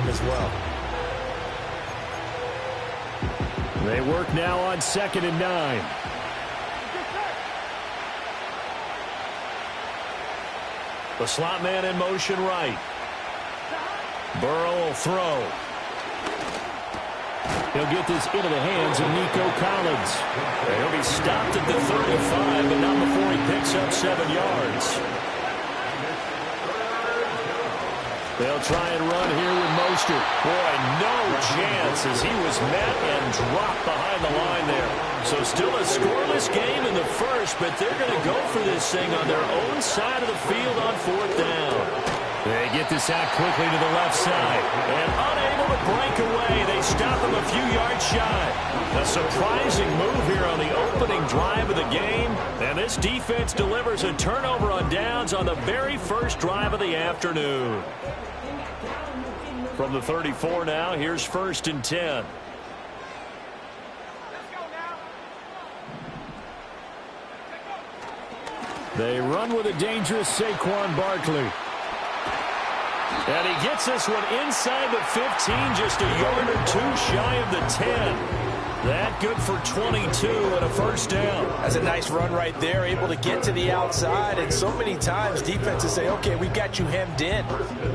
him as well. They work now on 2nd and 9. The slot man in motion right. Burrow will throw. He'll get this into the hands of Nico Collins. And he'll be stopped at the 35, but not before he picks up 7 yards. They'll try and run here with Mostert. Boy, no chance as he was met and dropped behind the line there. So still a scoreless game in the first, but they're going to go for this thing on their own side of the field on 4th down. They get this out quickly to the left side. And unable to break away. They stop him a few yards shy. A surprising move here on the opening drive of the game. And this defense delivers a turnover on downs on the very first drive of the afternoon. From the 34 now, here's 1st and 10. They run with a dangerous Saquon Barkley. And he gets this one inside the 15, just a yard or 2 shy of the 10. That good for 22 and a 1st down. That's a nice run right there, able to get to the outside. And so many times defenses say, okay, we've got you hemmed in.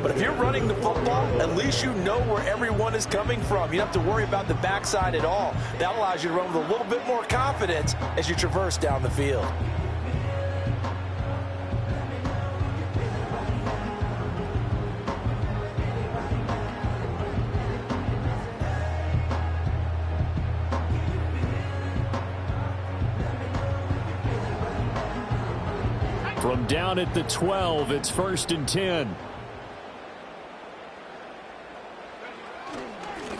But if you're running the football, at least you know where everyone is coming from. You don't have to worry about the backside at all. That allows you to run with a little bit more confidence as you traverse down the field. From down at the 12, it's 1st and 10.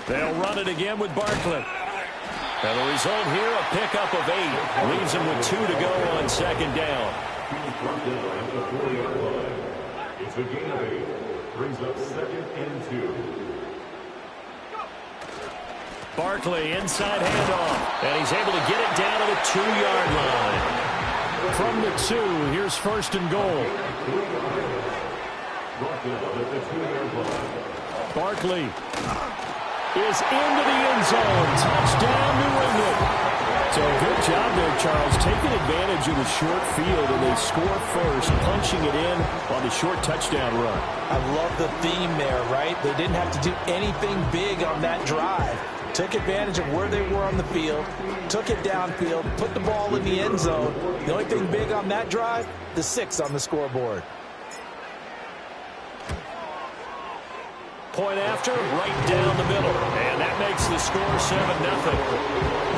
They'll run it again with Barkley. And the result here, a pickup of 8. Leaves him with 2 to go on 2nd down. It's a gain of 8. Brings up 2nd and 2. Barkley inside handoff. And he's able to get it down to the 2-yard line. From the 2, here's 1st and goal. Barkley is into the end zone. Touchdown, New England. So good job there, Charles, taking advantage of the short field, and they score first, punching it in on the short touchdown run. I love the theme there, right? They didn't have to do anything big on that drive. Took advantage of where they were on the field, took it downfield, put the ball in the end zone. The only thing big on that drive, the 6 on the scoreboard. Point after, right down the middle. And that makes the score 7-0.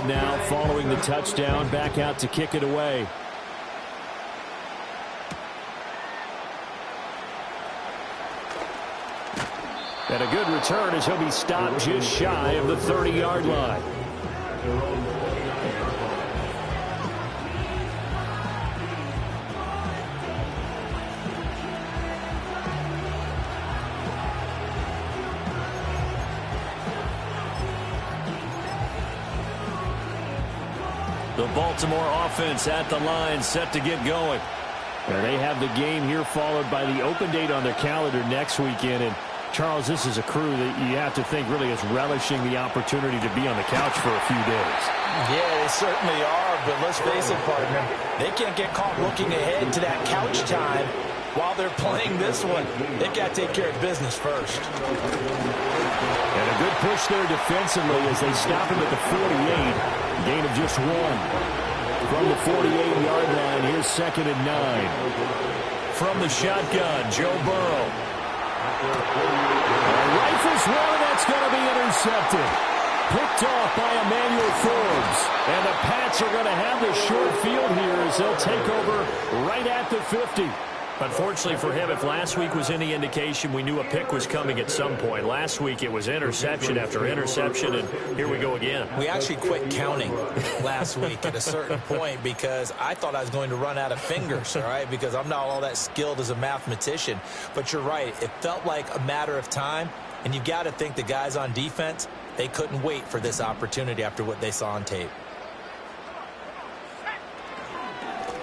Now following the touchdown, back out to kick it away. And a good return as he'll be stopped just shy of the 30-yard line. The Baltimore offense at the line, set to get going. And they have the game here followed by the open date on their calendar next weekend. And Charles, this is a crew that you have to think really is relishing the opportunity to be on the couch for a few days. Yeah, they certainly are, but let's face it, partner, they can't get caught looking ahead to that couch time while they're playing this one. They've got to take care of business first. And a good push there defensively as they stop him at the 48. Gain of just 1. From the 48-yard line, here's 2nd and 9. From the shotgun, Joe Burrow. Rifles one, that's going to be intercepted. Picked off by Emmanuel Forbes. And the Pats are going to have the short field here as they'll take over right at the 50. Unfortunately for him, if last week was any indication, we knew a pick was coming at some point. Last week it was interception after interception, and here we go again. We actually quit counting last week at a certain point because I thought I was going to run out of fingers, all right, because I'm not all that skilled as a mathematician. But you're right. It felt like a matter of time, and you got to think the guys on defense, they couldn't wait for this opportunity after what they saw on tape.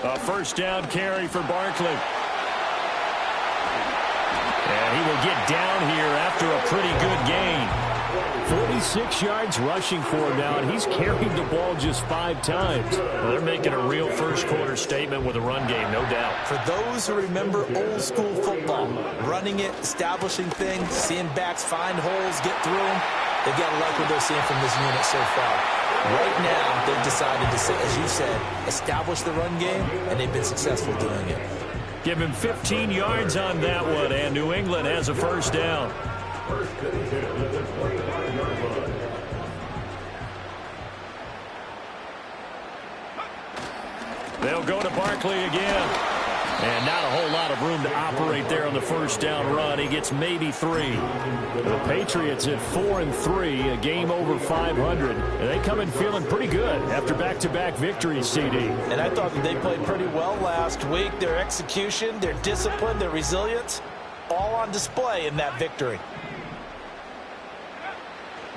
A first down carry for Barkley. And he will get down here after a pretty good gain. 46 yards rushing for him now, and he's carried the ball just 5 times. Well, they're making a real first-quarter statement with a run game, no doubt. For those who remember old-school football, running it, establishing things, seeing backs find holes, get through them, they've got to like what they're seeing from this unit so far. Right now, they've decided to, as you said, establish the run game, and they've been successful doing it. Give him 15 yards on that one, and New England has a first down. They'll go to Barkley again. And not a whole lot of room to operate there on the first down run. He gets maybe 3. The Patriots at 4-3, a game over 500. And they come in feeling pretty good after back-to-back victories, CD. And I thought that they played pretty well last week. Their execution, their discipline, their resilience, all on display in that victory.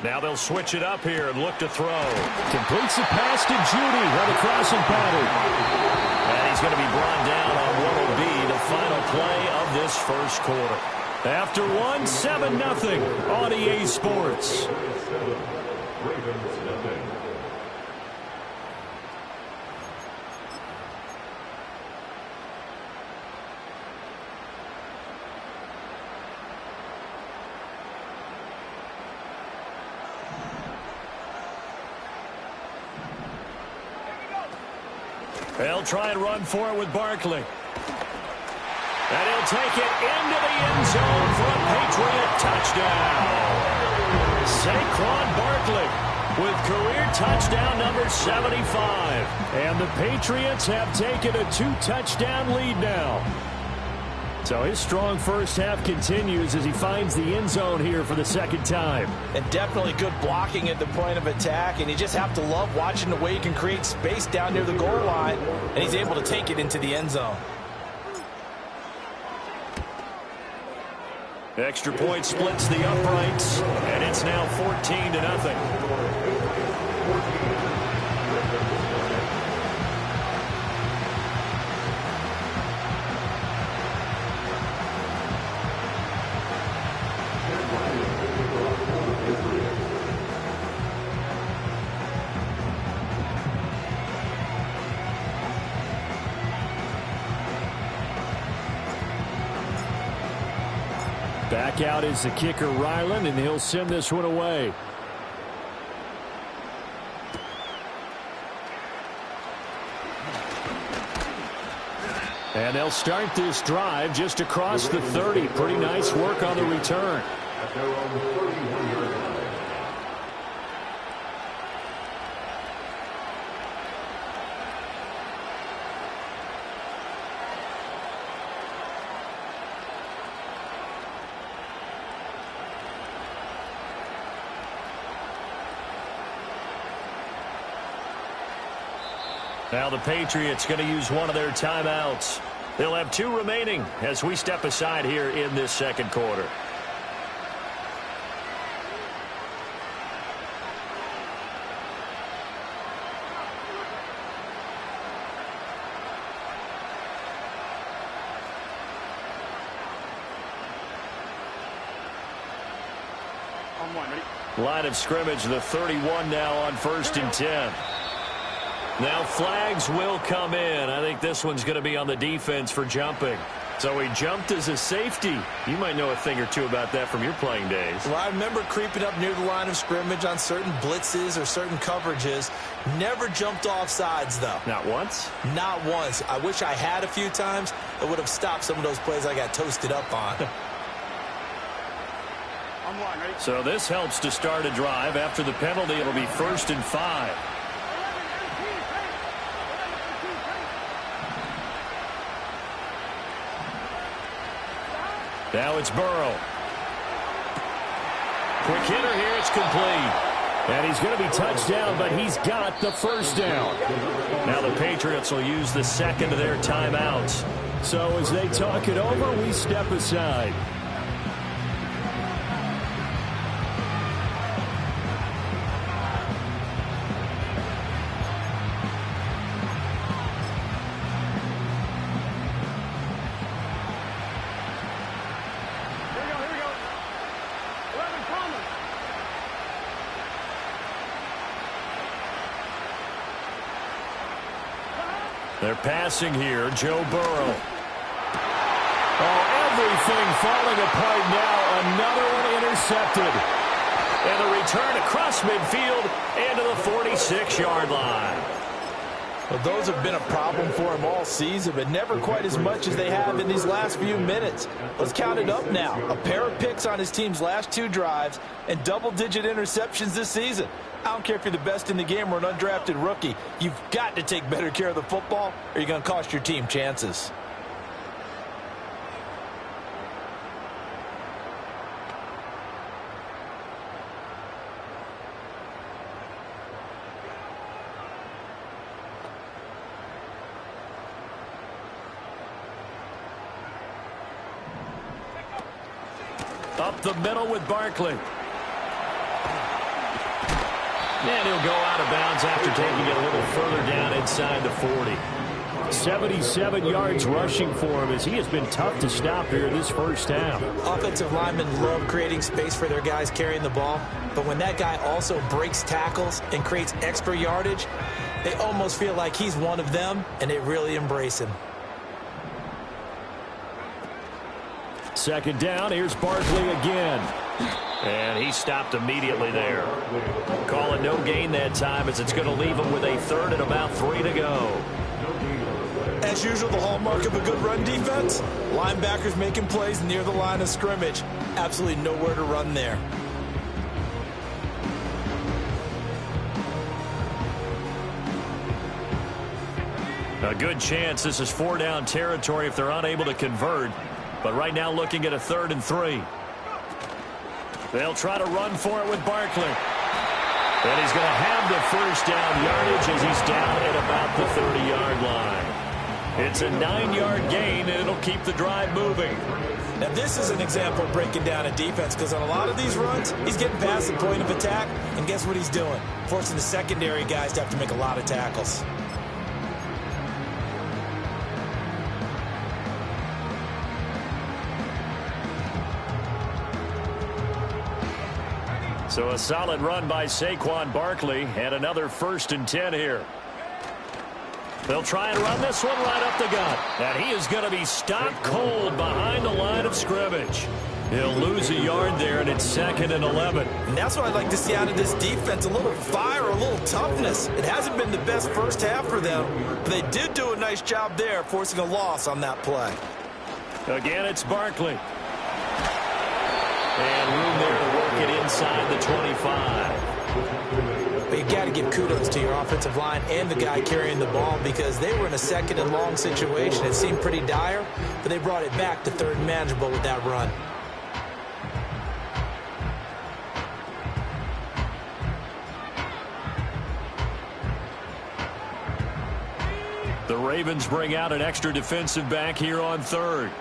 Now they'll switch it up here and look to throw. Completes the pass to Judy on the crossing pattern. And he's going to be brought down on what will be the final play of this first quarter. After 7-0 on EA Sports. They'll try and run for it with Barkley. And he'll take it into the end zone for a Patriot touchdown. Saquon Barkley with career touchdown number 75. And the Patriots have taken a 2-touchdown lead now. So his strong first half continues as he finds the end zone here for the second time. And definitely good blocking at the point of attack. And you just have to love watching the way he can create space down near the goal line. And he's able to take it into the end zone. Extra point splits the uprights. And it's now 14-0. Back out is the kicker, Ryland, and he'll send this one away. And they'll start this drive just across the 30. Pretty nice work on the return. Now the Patriots going to use one of their timeouts. They'll have 2 remaining as we step aside here in this second quarter. Line of scrimmage, the 31 now on 1st and 10. Now flags will come in. I think this one's going to be on the defense for jumping. So he jumped as a safety. You might know a thing or two about that from your playing days. Well, I remember creeping up near the line of scrimmage on certain blitzes or certain coverages. Never jumped off sides, though. Not once? Not once. I wish I had a few times. It would have stopped some of those plays I got toasted up on. So this helps to start a drive. After the penalty, it'll be 1st and 5. Now it's Burrow. Quick hitter here. It's complete. And he's going to be touched down, but he's got the first down. Now the Patriots will use the second of their timeouts. So as they talk it over, we step aside. They're passing here. Joe Burrow. Oh, everything falling apart now. Another one intercepted. And the return across midfield and to the 46-yard line. Well, those have been a problem for him all season, but never quite as much as they have in these last few minutes. Let's count it up now. A pair of picks on his team's last 2 drives and double-digit interceptions this season. I don't care if you're the best in the game or an undrafted rookie. You've got to take better care of the football or you're going to cost your team chances. Up the middle with Barkley. And he'll go out of bounds after taking it a little further down inside the 40. 77 yards rushing for him as he has been tough to stop here this first half. Offensive linemen love creating space for their guys carrying the ball, but when that guy also breaks tackles and creates extra yardage, they almost feel like he's one of them, and they really embrace him. Second down, here's Barkley again. And he stopped immediately there. Call it no gain that time as it's going to leave him with a third and about 3 to go. As usual, the hallmark of a good run defense, linebackers making plays near the line of scrimmage. Absolutely nowhere to run there. A good chance this is 4-down territory if they're unable to convert. But right now looking at a 3rd and 3. They'll try to run for it with Barkley. And he's going to have the first down yardage as he's down at about the 30-yard line. It's a 9-yard gain, and it'll keep the drive moving. Now, this is an example of breaking down a defense because on a lot of these runs, he's getting past the point of attack, and guess what he's doing? Forcing the secondary guys to have to make a lot of tackles. So a solid run by Saquon Barkley and another 1st and 10 here. They'll try and run this one right up the gut. And he is going to be stopped cold behind the line of scrimmage. He'll lose a yard there, and it's 2nd and 11. And that's what I'd like to see out of this defense, a little fire, a little toughness. It hasn't been the best first half for them, but they did do a nice job there, forcing a loss on that play. Again, it's Barkley. And room there to work it inside the 25. But you got to give kudos to your offensive line and the guy carrying the ball because they were in a 2nd and long situation. It seemed pretty dire, but they brought it back to 3rd and manageable with that run. The Ravens bring out an extra defensive back here on 3rd.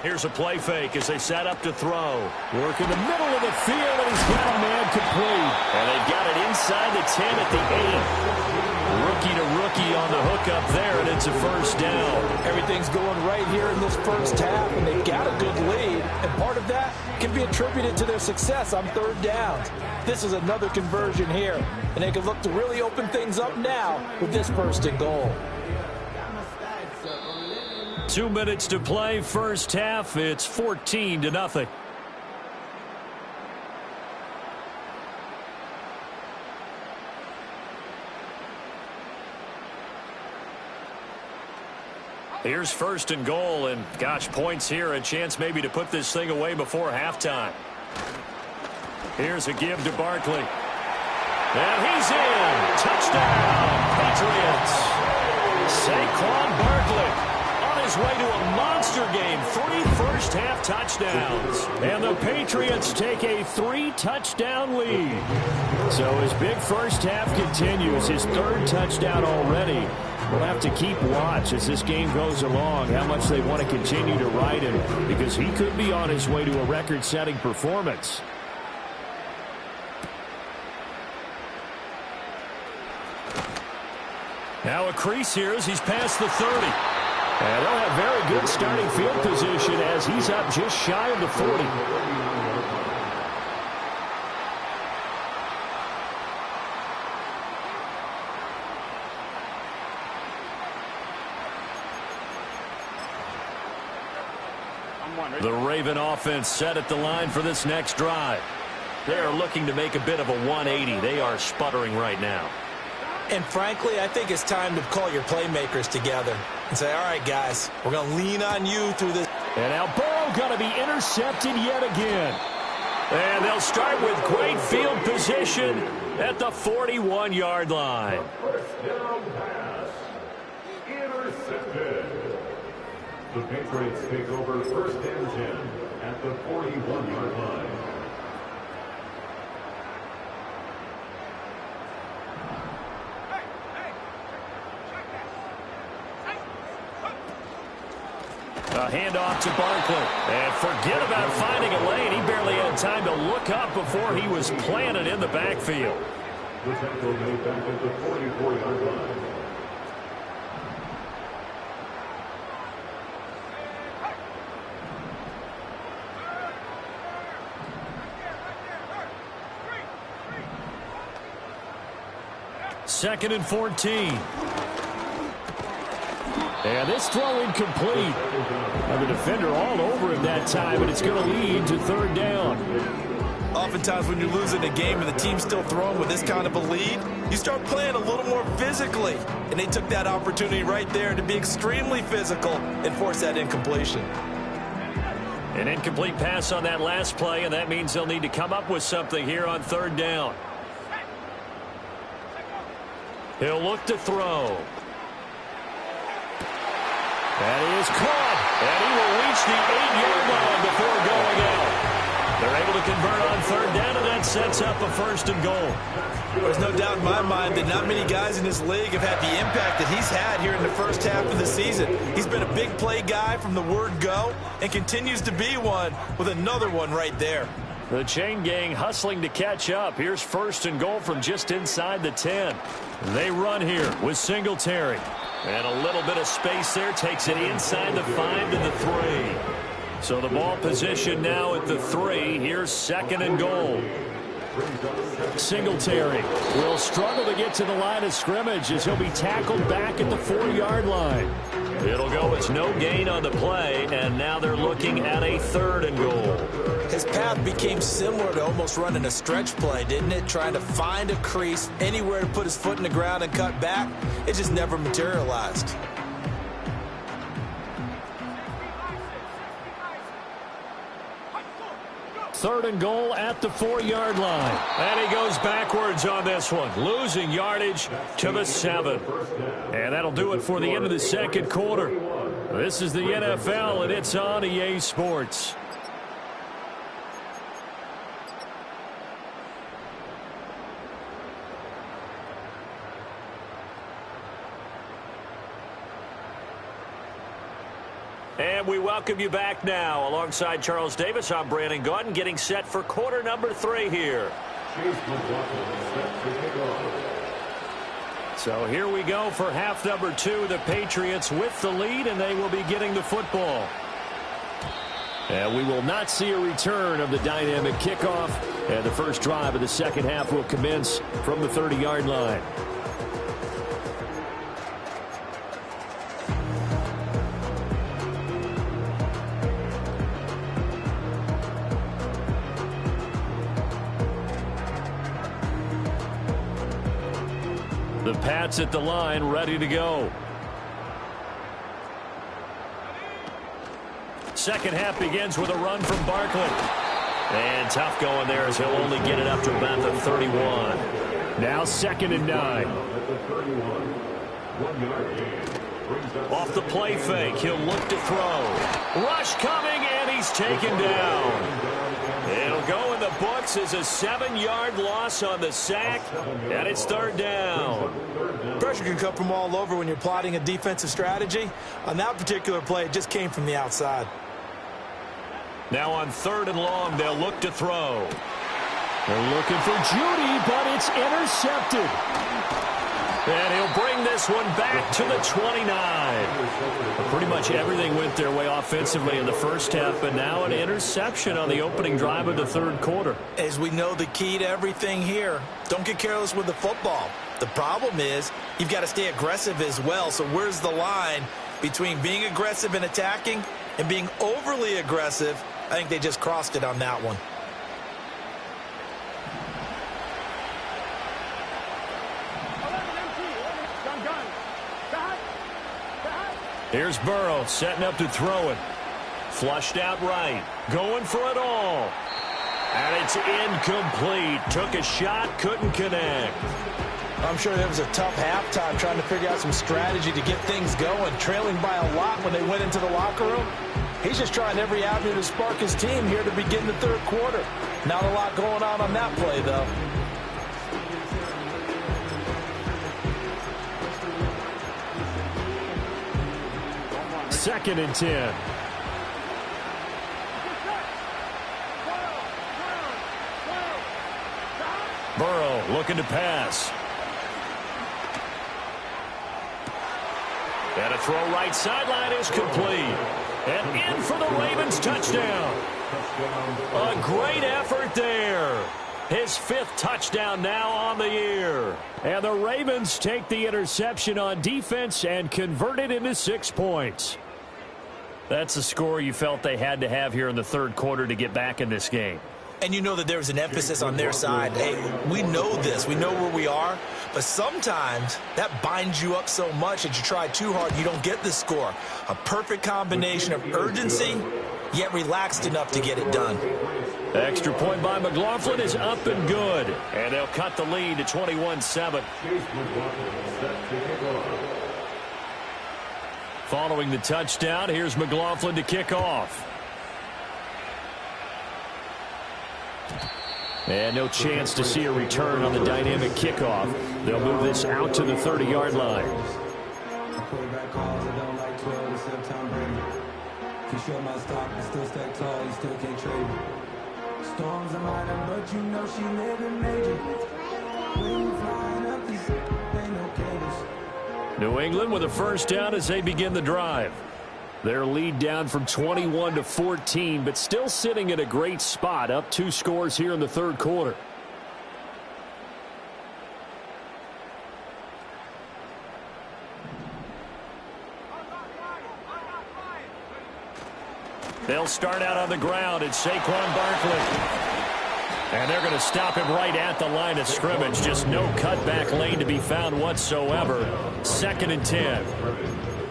Here's a play fake as they set up to throw. Work in the middle of the field, and he's got a man complete. And they've got it inside the 10 at the 8. Rookie to rookie on the hook up there, and it's a first down. Everything's going right here in this first half, and they've got a good lead. And part of that can be attributed to their success on 3rd downs. This is another conversion here, and they can look to really open things up now with this 1st and goal. 2 minutes to play, first half. It's 14-0. Here's 1st and goal, and gosh, points here, a chance maybe to put this thing away before halftime. Here's a give to Barkley. And he's in. Touchdown, Patriots. Saquon Barkley on his way to a monster game. 3 first-half touchdowns. And the Patriots take a 3-touchdown lead. So his big first half continues. His 3rd touchdown already. We'll have to keep watch as this game goes along, how much they want to continue to ride him, because he could be on his way to a record-setting performance. Now a crease here as he's past the 30. And they'll have very good starting field position as he's up just shy of the 40. The Raven offense set at the line for this next drive. They are looking to make a bit of a 180. They are sputtering right now. And frankly, I think it's time to call your playmakers together and say, all right, guys, we're going to lean on you through this. And now Burrow going to be intercepted yet again. And they'll start with great field position at the 41-yard line. First down pass. Intercepted. The Patriots take over 1st and 10 at the 41-yard line. A handoff to Barkley. And forget about finding a lane. He barely had time to look up before he was planted in the backfield. The tackle made back at the 44-yard line. Second and 14. And this throw incomplete. And the defender all over him that time, and it's going to lead to 3rd down. Oftentimes when you're losing a game and the team's still throwing with this kind of a lead, you start playing a little more physically. And they took that opportunity right there to be extremely physical and force that incompletion. An incomplete pass on that last play, and that means they'll need to come up with something here on 3rd down. He'll look to throw. That is caught, and he will reach the 8-yard line before going out. They're able to convert on 3rd down, and that sets up a 1st and goal. There's no doubt in my mind that not many guys in this league have had the impact that he's had here in the first half of the season. He's been a big play guy from the word go and continues to be one with another one right there. The chain gang hustling to catch up. Here's 1st and goal from just inside the 10. They run here with Singletary. And a little bit of space there, takes it inside the 5 to the 3. So the ball position now at the 3. Here's 2nd and goal. Singletary will struggle to get to the line of scrimmage as he'll be tackled back at the 4-yard line. It'll go as no gain on the play, and now they're looking at a 3rd and goal. His path became similar to almost running a stretch play, didn't it? Trying to find a crease, anywhere to put his foot in the ground and cut back. It just never materialized. Third and goal at the 4-yard line. And he goes backwards on this one, losing yardage to the 7. And that'll do it for the end of the second quarter. This is the NFL, and it's on EA Sports. And we welcome you back now. Alongside Charles Davis, I'm Brandon Gaudin, getting set for quarter number 3 here. So here we go for half number 2. The Patriots with the lead, and they will be getting the football. And we will not see a return of the dynamic kickoff. And the first drive of the second half will commence from the 30-yard line. The Pats at the line, ready to go. Second half begins with a run from Barkley. And tough going there as he'll only get it up to about the 31. Now 2nd and 9. At the 31, 1-yard gain. Off the play fake, he'll look to throw. Rush coming, and he's taken down. It'll go in the books as a 7-yard loss on the sack, and it's third down. Pressure can come from all over when you're plotting a defensive strategy. On that particular play, it just came from the outside. Now on 3rd and long, they'll look to throw. They're looking for Judy, but it's intercepted. And he'll bring this one back to the 29. Pretty much everything went their way offensively in the first half, but now an interception on the opening drive of the third quarter. As we know, the key to everything here, don't get careless with the football. The problem is you've got to stay aggressive as well. So where's the line between being aggressive and attacking and being overly aggressive? I think they just crossed it on that one. Here's Burrow setting up to throw it. Flushed out right. Going for it all. And it's incomplete. Took a shot, couldn't connect. I'm sure there was a tough halftime trying to figure out some strategy to get things going. Trailing by a lot when they went into the locker room. He's just trying every avenue to spark his team here to begin the third quarter. Not a lot going on that play, though. Second and 10. Burrow looking to pass. And a throw right sideline is complete. And in for the Ravens touchdown. A great effort there. His 5th touchdown now on the year. And the Ravens take the interception on defense and convert it into 6 points. That's a score you felt they had to have here in the third quarter to get back in this game. And you know that there's an emphasis on their side. Hey, we know this. We know where we are. But sometimes that binds you up so much that you try too hard, you don't get the score. A perfect combination of urgency, yet relaxed enough to get it done. Extra point by McLaughlin is up and good. And they'll cut the lead to 21-7. Following the touchdown, here's McLaughlin to kick off. And no chance to see a return on the dynamic kickoff. They'll move this out to the 30-yard line. Storms are minor, but you know she living major. When you flying up, this ain't no cables. New England with a first down as they begin the drive. Their lead down from 21 to 14, but still sitting at a great spot, up 2 scores here in the third quarter. They'll start out on the ground. It's Saquon Barkley. And they're going to stop him right at the line of scrimmage. Just no cutback lane to be found whatsoever. 2nd and 10.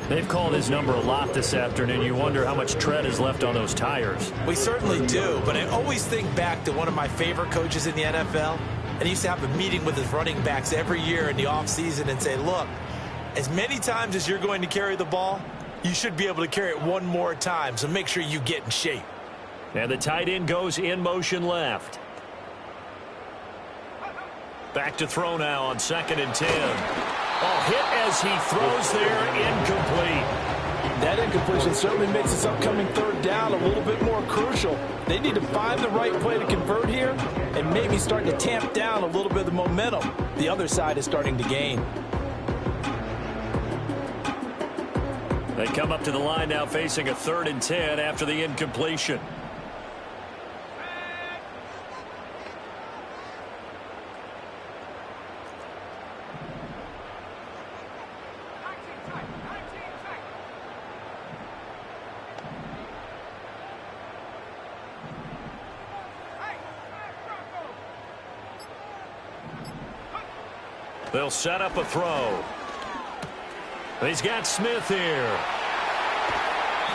They've called his number a lot this afternoon. You wonder how much tread is left on those tires. We certainly do, but I always think back to one of my favorite coaches in the NFL. And he used to have a meeting with his running backs every year in the offseason and say, look, as many times as you're going to carry the ball, you should be able to carry it one more time, so make sure you get in shape. And the tight end goes in motion left. Back to throw now on 2nd and 10. Oh, hit as he throws there, incomplete. That incompletion certainly makes this upcoming third down a little bit more crucial. They need to find the right play to convert here and maybe start to tamp down a little bit of the momentum the other side is starting to gain. They come up to the line now facing a 3rd and 10 after the incompletion. They'll set up a throw. He's got Smith here.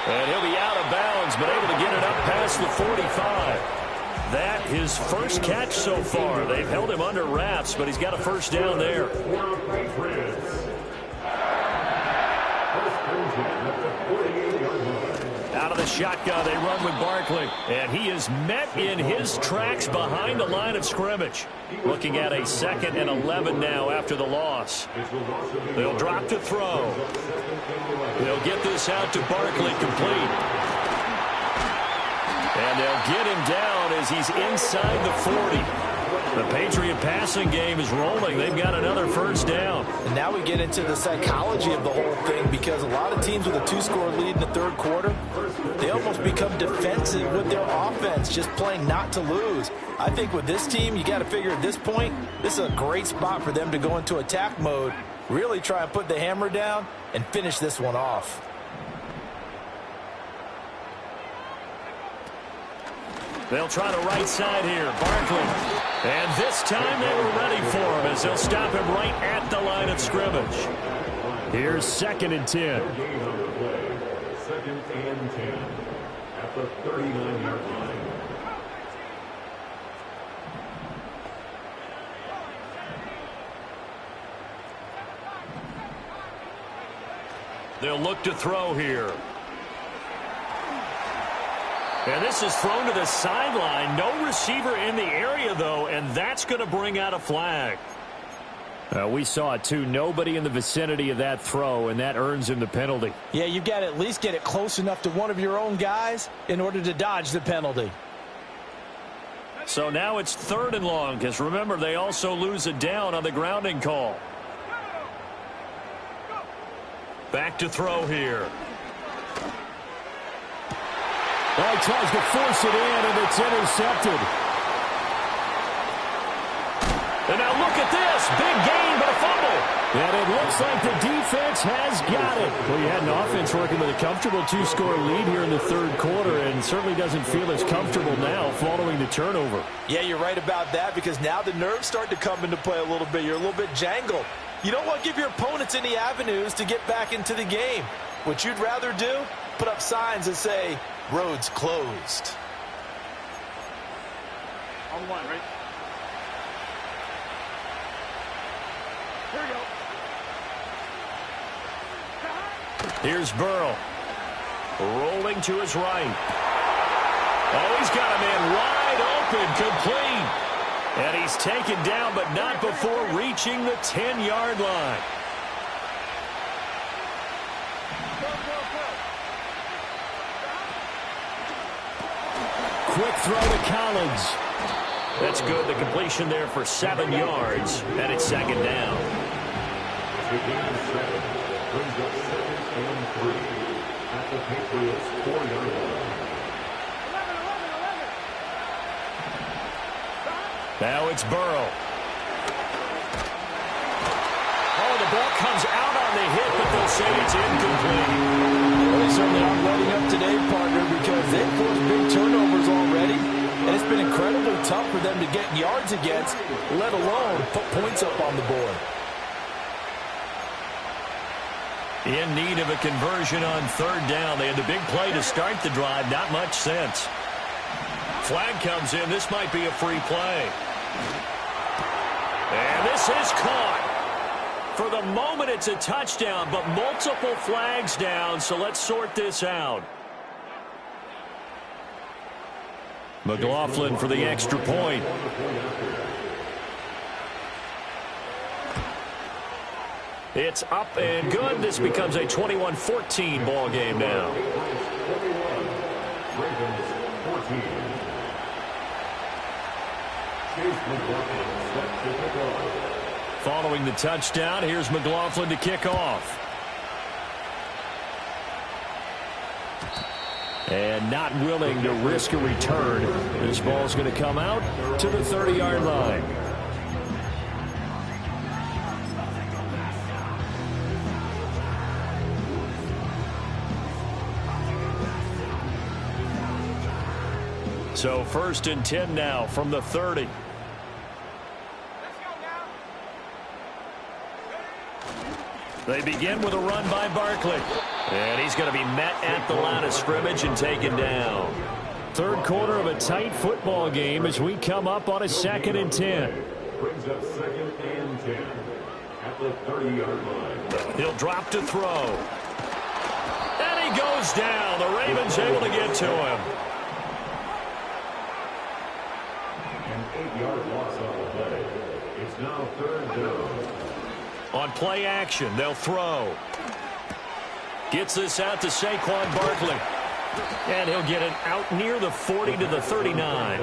And he'll be out of bounds, but able to get it up past the 45. That his first catch so far. They've held him under wraps, but he's got a first down there. Out of the shotgun, they run with Barkley. And he is met in his tracks behind the line of scrimmage. Looking at a 2nd and 11 now after the loss. They'll drop to throw. They'll get this out to Barkley, complete. And they'll get him down as he's inside the 40. The Patriot passing game is rolling. They've got another first down. And now we get into the psychology of the whole thing, because a lot of teams with a 2-score lead in the third quarter, they almost become defensive with their offense, just playing not to lose. I think with this team, you got to figure at this point, this is a great spot for them to go into attack mode, really try and put the hammer down and finish this one off. They'll try the right side here. Barkley. And this time they were ready for him as they'll stop him right at the line of scrimmage. Here's 2nd and 10. 2nd and 10 at the 39-yard line. They'll look to throw here. And this is thrown to the sideline. No receiver in the area, though, and that's going to bring out a flag. We saw it, too. Nobody in the vicinity of that throw, and that earns him the penalty. Yeah, you've got to at least get it close enough to one of your own guys in order to dodge the penalty. So now it's 3rd and long, because remember, they also lose a down on the grounding call. Back to throw here. Well, he tries to force it in, and it's intercepted. And now look at this. Big gain, but a fumble. And it looks like the defense has got it. Well, you had an offense working with a comfortable 2-score lead here in the third quarter, and certainly doesn't feel as comfortable now following the turnover. Yeah, you're right about that, because now the nerves start to come into play a little bit. You're a little bit jangled. You don't want to give your opponents any avenues to get back into the game. What you'd rather do, put up signs that say, roads closed. On one, right? Here we go. Here's Burrow. Rolling to his right. Oh, he's got a man wide open, complete. And he's taken down, but not before reaching the 10-yard line. Quick throw to Collins. That's good. The completion there for 7 yards, and it's 2nd down. The game is 7. Brings up 2nd and 3 at the Patriots' 4-yard line. Now it's Burrow. Oh, the ball comes out on the hit, but they'll say it's incomplete. Well, they certainly aren't loading up today, partner, because they've forced big turnovers already, and it's been incredibly tough for them to get yards against, let alone put points up on the board. In need of a conversion on 3rd down. They had the big play to start the drive. Not much sense. Flag comes in. This might be a free play. And this is caught. For the moment, it's a touchdown, but multiple flags down, so let's sort this out. McLaughlin for the extra point. It's up and good. This becomes a 21-14 ball game now. Ravens 14. Chase McLaughlin set to kick off. Following the touchdown, here's McLaughlin to kick off. And not willing to risk a return. This ball's going to come out to the 30-yard line. So 1st and 10 now from the 30. They begin with a run by Barkley. And he's going to be met at the line of scrimmage and taken down. Third quarter of a tight football game as we come up on a 2nd and 10. Brings up 2nd and 10 at the 30-yard line. He'll drop to throw. he goes down. The Ravens able to get to him. An 8-yard loss on the play. It's now 3rd down. On play action, they'll throw. Gets this out to Saquon Barkley. And he'll get it out near the 40 to the 39.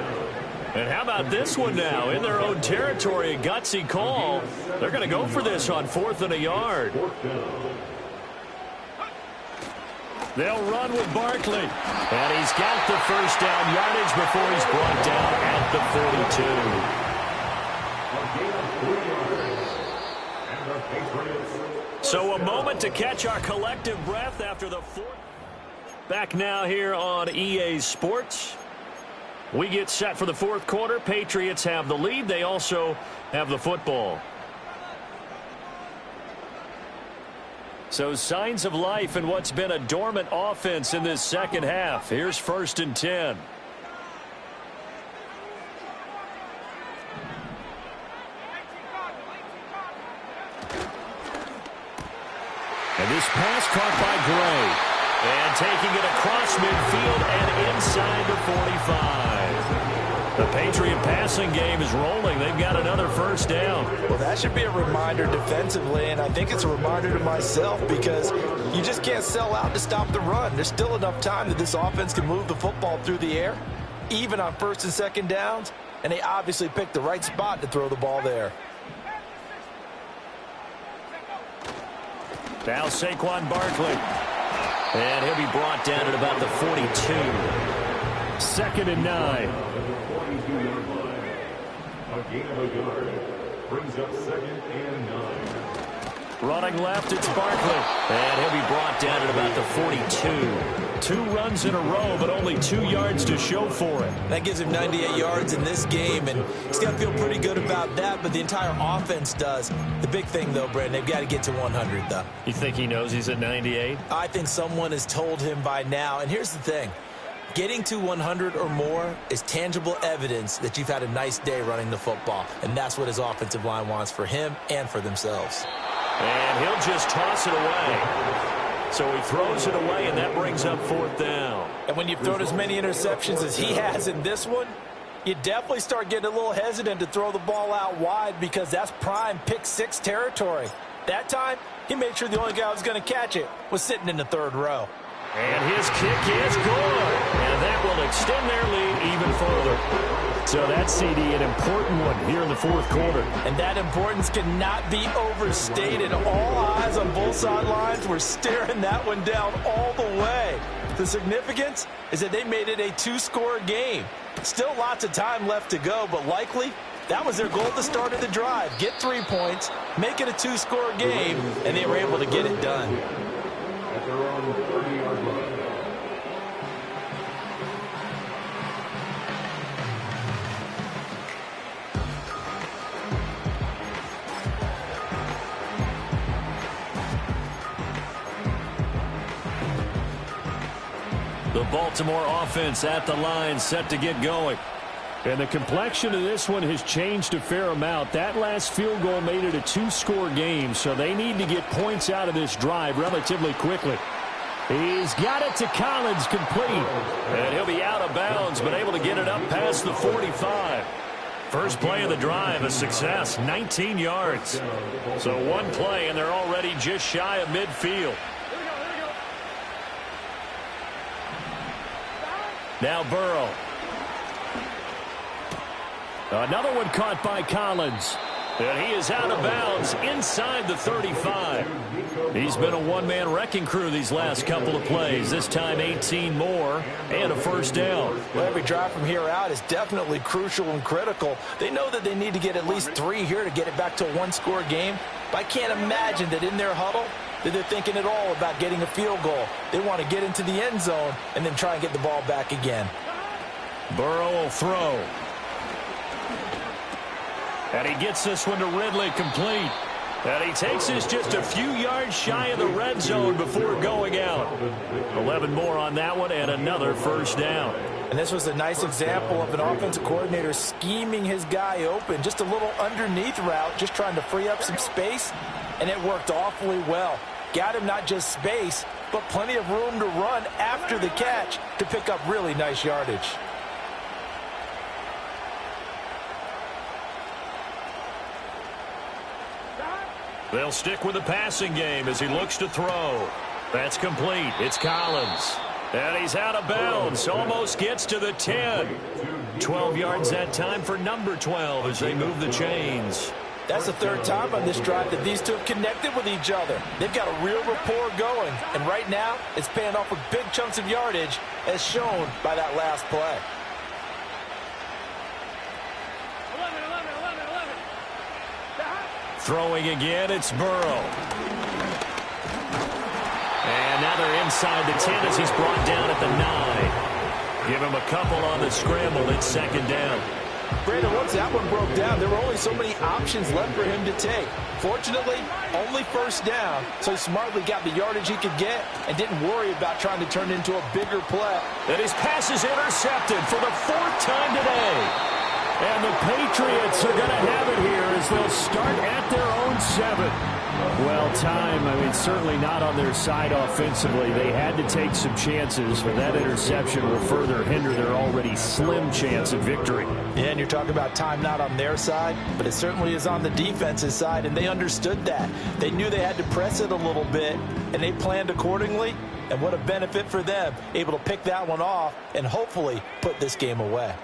And how about this one now? In their own territory, a gutsy call. They're going to go for this on 4th and a yard. They'll run with Barkley. And he's got the first down yardage before he's brought down at the 42. So a moment to catch our collective breath after the 4th. Back now here on EA Sports. We get set for the 4th quarter. Patriots have the lead. They also have the football. So signs of life in what's been a dormant offense in this second half. Here's 1st and 10. And this pass caught by Gray. And taking it across midfield and inside the 45. The Patriot passing game is rolling. They've got another first down. Well, that should be a reminder defensively, and I think it's a reminder to myself because you just can't sell out to stop the run. There's still enough time that this offense can move the football through the air, even on 1st and 2nd downs, and they obviously picked the right spot to throw the ball there. Now Saquon Barkley. And he'll be brought down at about the 42. 2nd and 9. The 42-yard line. A gain of a yard. Brings up 2nd and 9. Running left, it's Barkley. And he'll be brought down at about the 42. 2 runs in a row, but only 2 yards to show for it. That gives him 98 yards in this game, and he's got to feel pretty good about that, but the entire offense does. The big thing, though, Brandon, they've got to get to 100, though. You think he knows he's at 98? I think someone has told him by now, and here's the thing. Getting to 100 or more is tangible evidence that you've had a nice day running the football, and that's what his offensive line wants for him and for themselves. And he'll just toss it away. So he throws it away, and that brings up 4th down. And when you've thrown as many interceptions as he has in this one, you definitely start getting a little hesitant to throw the ball out wide because that's prime pick 6 territory. That time, he made sure the only guy who was going to catch it was sitting in the 3rd row. And his kick is good. And that will extend their lead even further. So that CD, an important one here in the 4th quarter. And that importance cannot be overstated. All eyes on both sidelines were staring that one down all the way. The significance is that they made it a 2-score game. Still lots of time left to go, but likely that was their goal at the start of the drive. Get 3 points, make it a 2-score game, and they were able to get it done. At their own 30-yard line. The Baltimore offense at the line, set to get going. And the complexion of this one has changed a fair amount. That last field goal made it a 2-score game, so they need to get points out of this drive relatively quickly. He's got it to Collins, complete. And he'll be out of bounds, but able to get it up past the 45. First play of the drive, a success, 19 yards. So one play, and they're already just shy of midfield. Now Burrow. Another one caught by Collins. And he is out of bounds inside the 35. He's been a one-man wrecking crew these last couple of plays. This time 18 more and a first down. Well, every drive from here out is definitely crucial and critical. They know that they need to get at least 3 here to get it back to a 1-score game. But I can't imagine that in their huddle that they're thinking at all about getting a field goal. They want to get into the end zone and then try and get the ball back again. Burrow will throw. And he gets this one to Ridley, complete. And he takes this just a few yards shy of the red zone before going out. 11 more on that one and another first down. And this was a nice example of an offensive coordinator scheming his guy open. Just a little underneath route, just trying to free up some space, and it worked awfully well. Got him not just space, but plenty of room to run after the catch to pick up really nice yardage. They'll stick with the passing game as he looks to throw. That's complete. It's Collins. And he's out of bounds. Almost gets to the 10. 12 yards that time for number 12 as they move the chains. That's the third time on this drive that these two have connected with each other. They've got a real rapport going. And right now, it's paying off with big chunks of yardage as shown by that last play. 11. Throwing again, it's Burrow. And now they're inside the 10 as he's brought down at the 9. Give him a couple on the scramble. It's second down. Brandon, once that one broke down, there were only so many options left for him to take. Fortunately, only first down, so he smartly got the yardage he could get and didn't worry about trying to turn it into a bigger play. And his pass is intercepted for the 4th time today. And the Patriots are going to have it here as they'll start at their own 7. Well, certainly not on their side offensively. They had to take some chances, but that interception will further hinder their already slim chance of victory. Yeah, and you're talking about time not on their side, but it certainly is on the defense's side, and they understood that. They knew they had to press it a little bit, and they planned accordingly, and what a benefit for them, able to pick that one off and hopefully put this game away.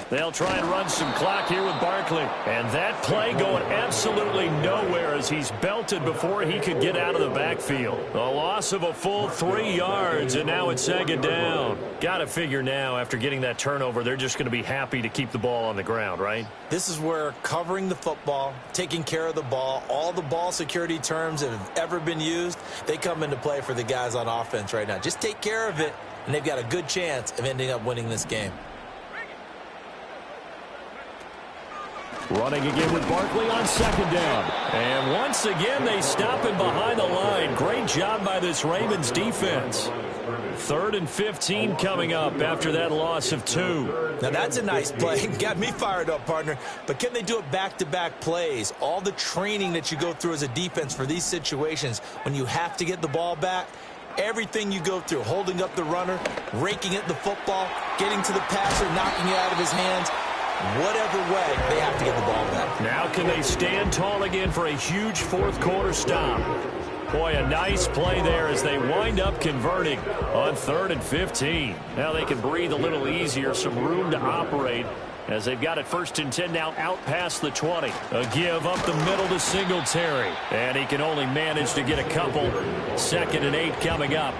They'll try and run some clock here with Barkley. And that play going absolutely nowhere as he's belted before he could get out of the backfield. A loss of a full 3 yards, and now it's second down. Got to figure now, after getting that turnover, they're just going to be happy to keep the ball on the ground, right? This is where covering the football, taking care of the ball, all the ball security terms that have ever been used, they come into play for the guys on offense right now. Just take care of it, and they've got a good chance of ending up winning this game. Running again with Barkley on second down. And once again, they stop him behind the line. Great job by this Ravens defense. 3rd and 15 coming up after that loss of 2. Now, that's a nice play. Got me fired up, partner. But can they do it back-to-back plays? All the training that you go through as a defense for these situations, when you have to get the ball back, everything you go through, holding up the runner, raking at the football, getting to the passer, knocking it out of his hands, whatever way, they have to get the ball back. Now can they stand tall again for a huge fourth quarter stop? Boy, a nice play there as they wind up converting on 3rd and 15. Now they can breathe a little easier, some room to operate as they've got it 1st and 10 now out past the 20. A give up the middle to Singletary. And he can only manage to get a couple. 2nd and 8 coming up.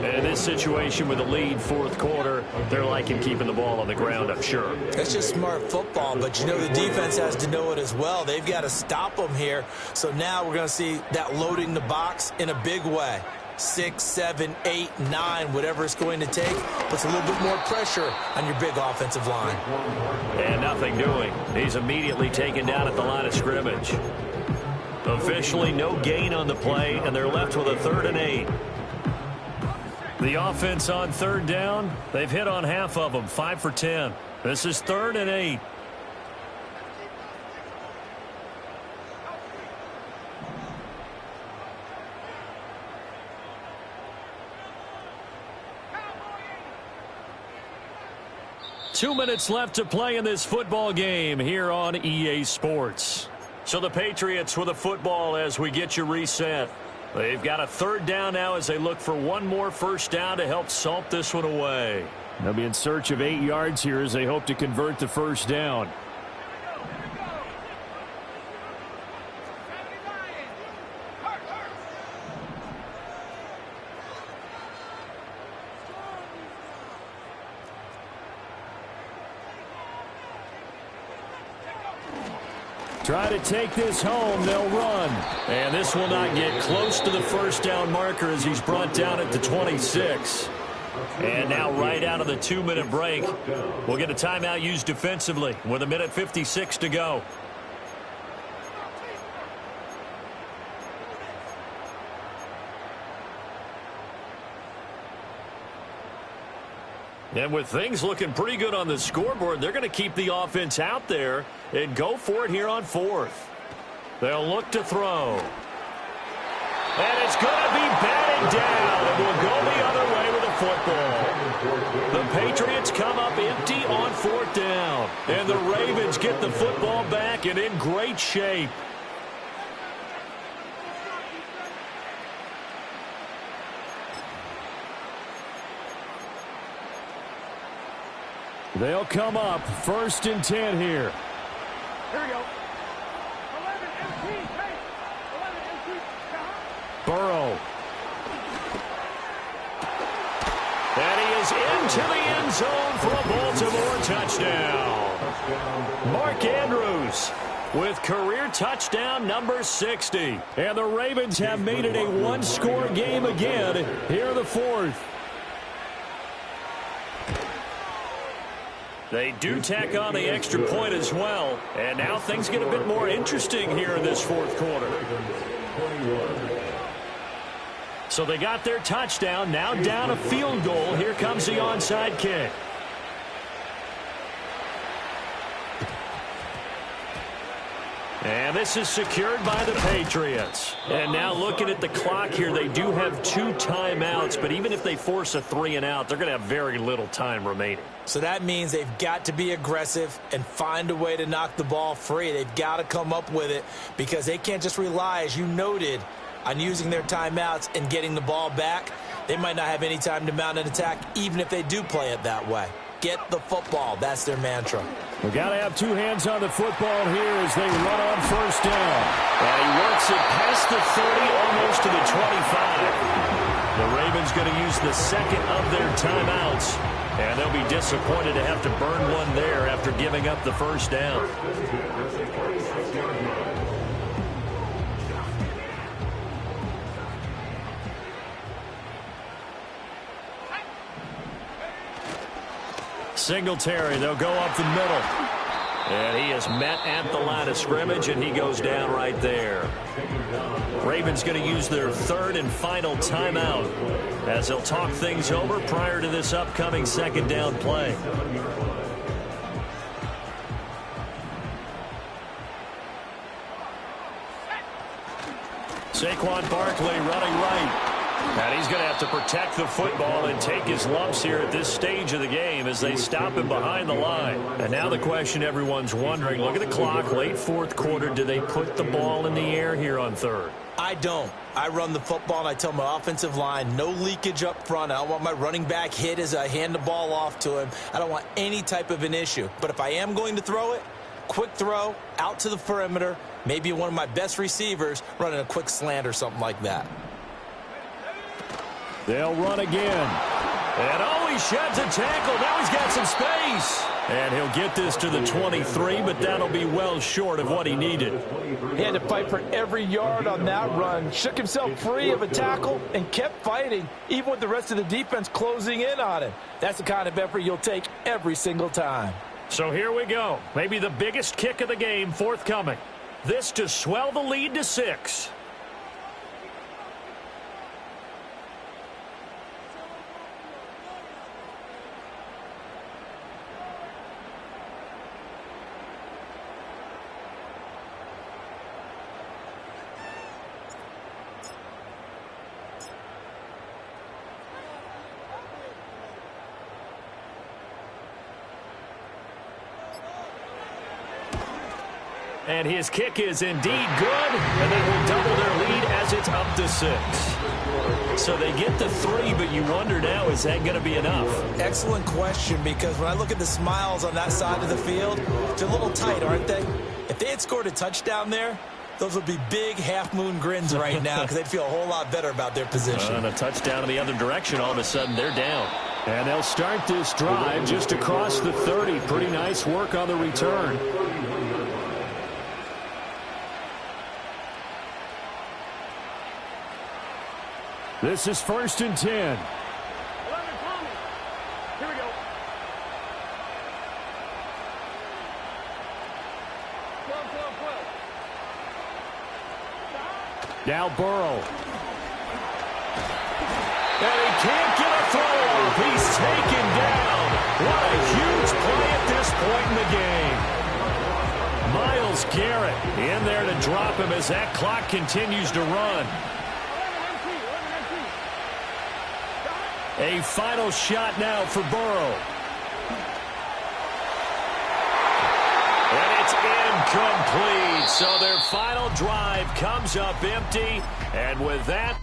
And in this situation with a lead 4th quarter, they're liking keeping the ball on the ground, I'm sure. That's just smart football, but you know the defense has to know it as well. They've got to stop them here. So now we're going to see that loading the box in a big way. 6, 7, 8, 9, whatever it's going to take, puts a little bit more pressure on your big offensive line. And nothing doing. He's immediately taken down at the line of scrimmage. Officially no gain on the play, and they're left with a 3rd and 8. The offense on 3rd down, they've hit on half of them, 5 for 10. This is 3rd and 8. Two minutes left to play in this football game here on EA Sports. So the Patriots with a football as we get you reset. They've got a 3rd down now as they look for one more first down to help salt this one away. They'll be in search of 8 yards here as they hope to convert the first down. Try to take this home. They'll run. And this will not get close to the first down marker as he's brought down at the 26. And now right out of the 2-minute break, we'll get a timeout used defensively with 1:56 to go. And with things looking pretty good on the scoreboard, they're going to keep the offense out there and go for it here on 4th. They'll look to throw. And it's going to be batted down. It will go the other way with the football. The Patriots come up empty on 4th down. And the Ravens get the football back and in great shape. They'll come up 1st and 10 here. Here we go. 11 MT. Hey. 11 MT. Burrow. And he is into the end zone for a Baltimore touchdown. Mark Andrews with career touchdown number 60. And the Ravens have made it a one-score game again here in the 4th. They do tack on the extra point as well. And now things get a bit more interesting here in this 4th quarter. So they got their touchdown. Now down a field goal. Here comes the onside kick. And this is secured by the Patriots. And now looking at the clock here, they do have 2 timeouts. But even if they force a 3-and-out, they're going to have very little time remaining. So that means they've got to be aggressive and find a way to knock the ball free. They've got to come up with it because they can't just rely, as you noted, on using their timeouts and getting the ball back. They might not have any time to mount an attack, even if they do play it that way. Get the football. That's their mantra. We've got to have 2 hands on the football here as they run on 1st down. And he works it past the 30, almost to the 25. The Ravens going to use the second of their timeouts. And they'll be disappointed to have to burn one there after giving up the 1st down. Singletary, they'll go up the middle. And he is met at the line of scrimmage, and he goes down right there. Ravens going to use their 3rd and final timeout as they'll talk things over prior to this upcoming 2nd down play. Saquon Barkley running right. And he's going to have to protect the football and take his lumps here at this stage of the game as they stop him behind the line. And now the question everyone's wondering, look at the clock, late 4th quarter, do they put the ball in the air here on 3rd? I don't. I run the football, and I tell my offensive line, no leakage up front. I don't want my running back hit as I hand the ball off to him. I don't want any type of an issue. But if I am going to throw it, quick throw, out to the perimeter, maybe one of my best receivers running a quick slant or something like that. They'll run again. And oh, he sheds a tackle. Now he's got some space. And he'll get this to the 23, but that'll be well short of what he needed. He had to fight for every yard on that run. Shook himself free of a tackle and kept fighting, even with the rest of the defense closing in on him. That's the kind of effort you'll take every single time. So here we go. Maybe the biggest kick of the game forthcoming. This to swell the lead to 6. And his kick is indeed good, and they will double their lead as it's up to 6. So they get the 3, but you wonder now, is that going to be enough? Excellent question, because when I look at the smiles on that side of the field, they're a little tight, aren't they? If they had scored a touchdown there, those would be big half-moon grins right now because they'd feel a whole lot better about their position. And a touchdown in the other direction, all of a sudden they're down. And they'll start this drive just across the 30. Pretty nice work on the return. This is 1st and 10. 11, Tommy. Here we go. 12, 12, 12. Now Burrow. And he can't get a throw off. He's taken down. What a huge play at this point in the game. Myles Garrett in there to drop him as that clock continues to run. A final shot now for Burrow. And it's incomplete. So their final drive comes up empty. And with that,